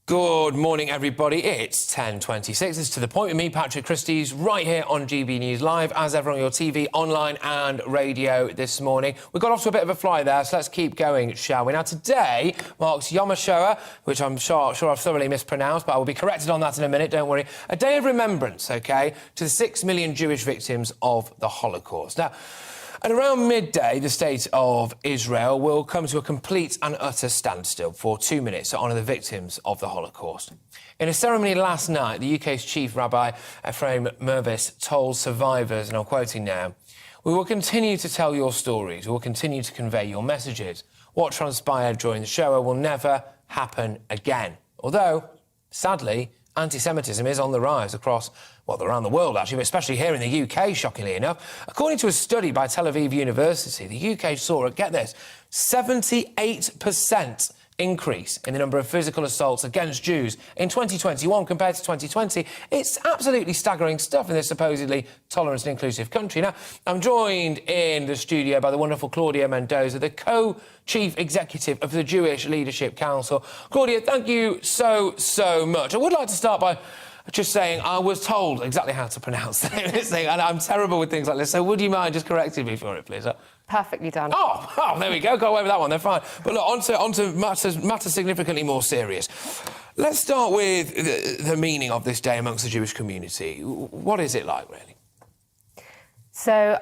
Good morning, everybody. It's 10:26. It's To The Point with me, Patrick Christys, right here on GB News Live, as ever on your TV, online and radio this morning. We got off to a bit of a fly there, so let's keep going, shall we? Now, today marks Yom HaShoah, which I'm sure I've thoroughly mispronounced, but I will be corrected on that in a minute, don't worry. A day of remembrance, OK, to the 6 million Jewish victims of the Holocaust. Now, at around midday, the State of Israel will come to a complete and utter standstill for 2 minutes to honour the victims of the Holocaust. In a ceremony last night, the UK's Chief Rabbi Ephraim Mervis told survivors, and I'm quoting now, "We will continue to tell your stories, we will continue to convey your messages. What transpired during the Shoah will never happen again." Although, sadly, antisemitism is on the rise across, around the world, actually, but especially here in the UK, shockingly enough. According to a study by Tel Aviv University, the UK saw, get this, 78% increase in the number of physical assaults against Jews in 2021 compared to 2020. It's absolutely staggering stuff in this supposedly tolerant and inclusive country. Now, I'm joined in the studio by the wonderful Claudia Mendoza, the co-chief executive of the Jewish Leadership Council. Claudia, thank you so much. I would like to start by just saying I was told exactly how to pronounce this thing, and I'm terrible with things like this, so would you mind just correcting me for it, please? Perfectly done. Oh, there we go. Got away with that one. They're fine. But look, on to matters significantly more serious. Let's start with the meaning of this day amongst the Jewish community. What is it like, really? So,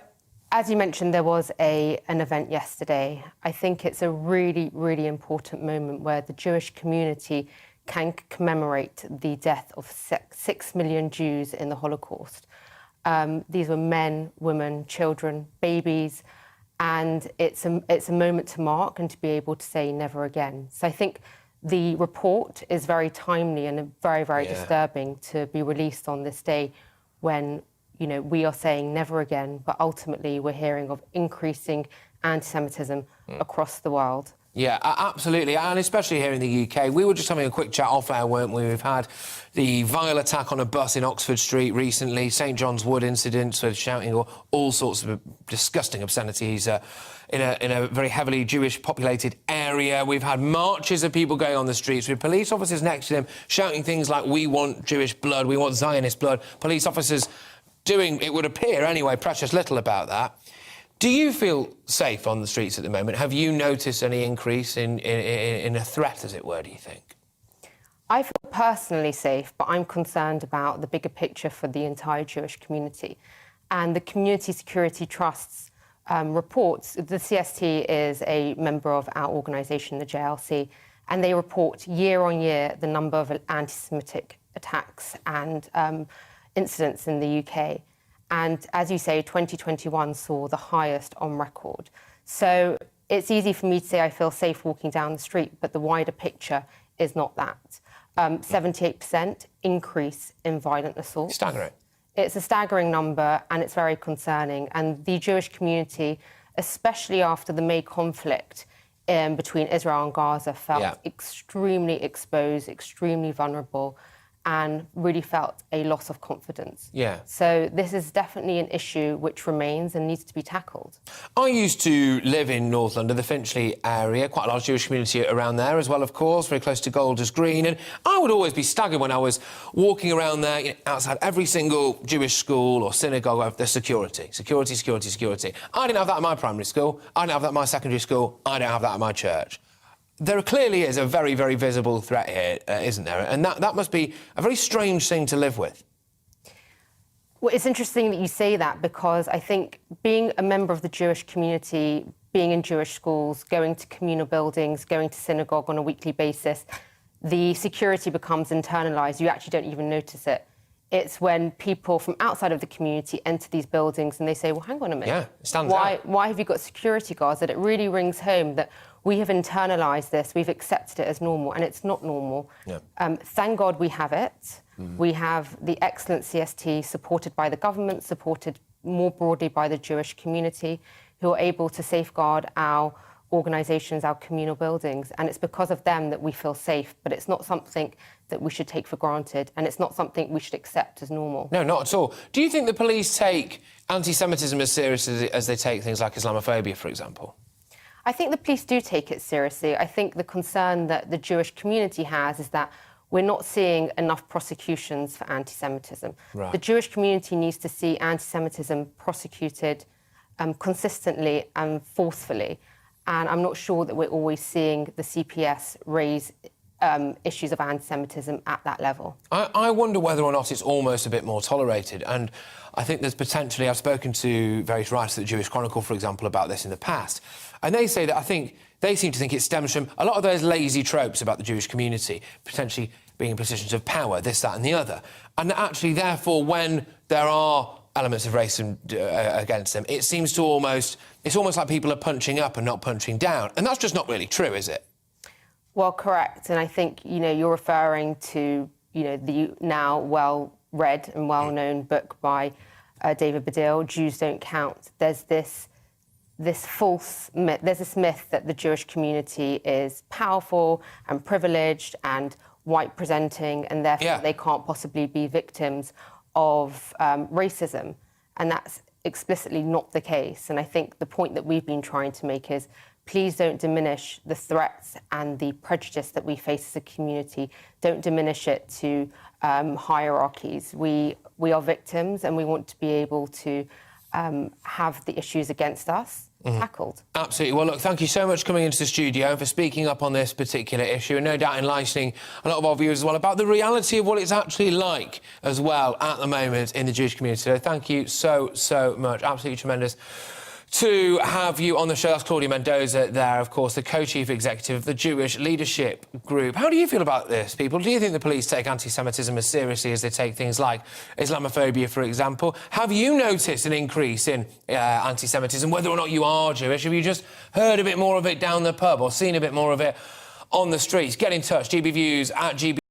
as you mentioned, there was an event yesterday. I think it's a really, really important moment where the Jewish community can commemorate the death of 6 million Jews in the Holocaust. These were men, women, children, babies, and it's a moment to mark and to be able to say never again. So I think the report is very timely and very, very disturbing to be released on this day when, we are saying never again, but ultimately we're hearing of increasing anti-Semitism across the world. Yeah, absolutely, and especially here in the UK. We were just having a quick chat off air, weren't we? We've had the vile attack on a bus in Oxford Street recently, St John's Wood incidents with shouting or all sorts of disgusting obscenities in a very heavily Jewish populated area. We've had marches of people going on the streets with police officers next to them shouting things like, "We want Jewish blood, we want Zionist blood." Police officers doing, it would appear anyway, precious little about that. Do you feel safe on the streets at the moment? Have you noticed any increase in a threat, as it were, do you think? I feel personally safe, but I'm concerned about the bigger picture for the entire Jewish community. And the Community Security Trust's reports, the CST is a member of our organisation, the JLC, and they report year on year the number of anti-Semitic attacks and incidents in the UK. And as you say, 2021 saw the highest on record. So it's easy for me to say I feel safe walking down the street, but the wider picture is not that. 78% increase in violent assaults. Staggering. It's a staggering number, and it's very concerning. And the Jewish community, especially after the May conflict between Israel and Gaza, felt extremely exposed, extremely vulnerable, and really felt a loss of confidence. Yeah. So this is definitely an issue which remains and needs to be tackled. I used to live in North London, the Finchley area, quite a large Jewish community around there as well, of course, very close to Golders Green, and I would always be staggered when I was walking around there, outside every single Jewish school or synagogue, there's security. Security. I didn't have that at my primary school, I didn't have that at my secondary school, I don't have that at my church. There clearly is a very, very visible threat here, isn't there? And that must be a very strange thing to live with. Well, it's interesting that you say that, because I think being a member of the Jewish community, being in Jewish schools, going to communal buildings, going to synagogue on a weekly basis, the security becomes internalised. You actually don't even notice it. It's when people from outside of the community enter these buildings and they say, well, hang on a minute. Yeah, it stands out. Why have you got security guards? That it really rings home that we have internalised this, we've accepted it as normal, and it's not normal. Yeah. Thank God we have it. We have the excellent CST supported by the government, supported more broadly by the Jewish community, who are able to safeguard our organisations, our communal buildings, and it's because of them that we feel safe, but it's not something that we should take for granted, and it's not something we should accept as normal. No, not at all. Do you think the police take anti-Semitism as seriously as they take things like Islamophobia, for example? I think the police do take it seriously. I think the concern that the Jewish community has is that we're not seeing enough prosecutions for anti-Semitism. Right. The Jewish community needs to see anti-Semitism prosecuted consistently and forcefully. And I'm not sure that we're always seeing the CPS raise issues of anti-Semitism at that level. I wonder whether or not it's almost a bit more tolerated. And I think there's potentially... I've spoken to various writers at the Jewish Chronicle, for example, about this in the past. And they say that I think they seem to think it stems from a lot of those lazy tropes about the Jewish community, potentially being in positions of power, this, that and the other. And that actually, therefore, when there are elements of racism against them, it seems to almost... It's almost like people are punching up and not punching down. And that's just not really true, is it? Well, correct. And I think, you're referring to, the now well-read and well-known book by David Baddiel, Jews Don't Count. There's this false myth, there's this myth that the Jewish community is powerful and privileged and white-presenting, and therefore they can't possibly be victims of racism. And that's explicitly not the case. And I think the point that we've been trying to make is, please don't diminish the threats and the prejudice that we face as a community. Don't diminish it to hierarchies. We are victims, and we want to be able to have the issues against us tackled. Absolutely. Well, look, thank you so much for coming into the studio and for speaking up on this particular issue, and no doubt enlightening a lot of our viewers as well about the reality of what it's actually like as well at the moment in the Jewish community. So thank you so much. Absolutely tremendous to have you on the show. That's Claudia Mendoza there, of course, the co-chief executive of the Jewish Leadership Group. How do you feel about this, people? Do you think the police take anti-Semitism as seriously as they take things like Islamophobia, for example? Have you noticed an increase in anti-Semitism, whether or not you are Jewish? Have you just heard a bit more of it down the pub or seen a bit more of it on the streets? Get in touch, gbviews@gb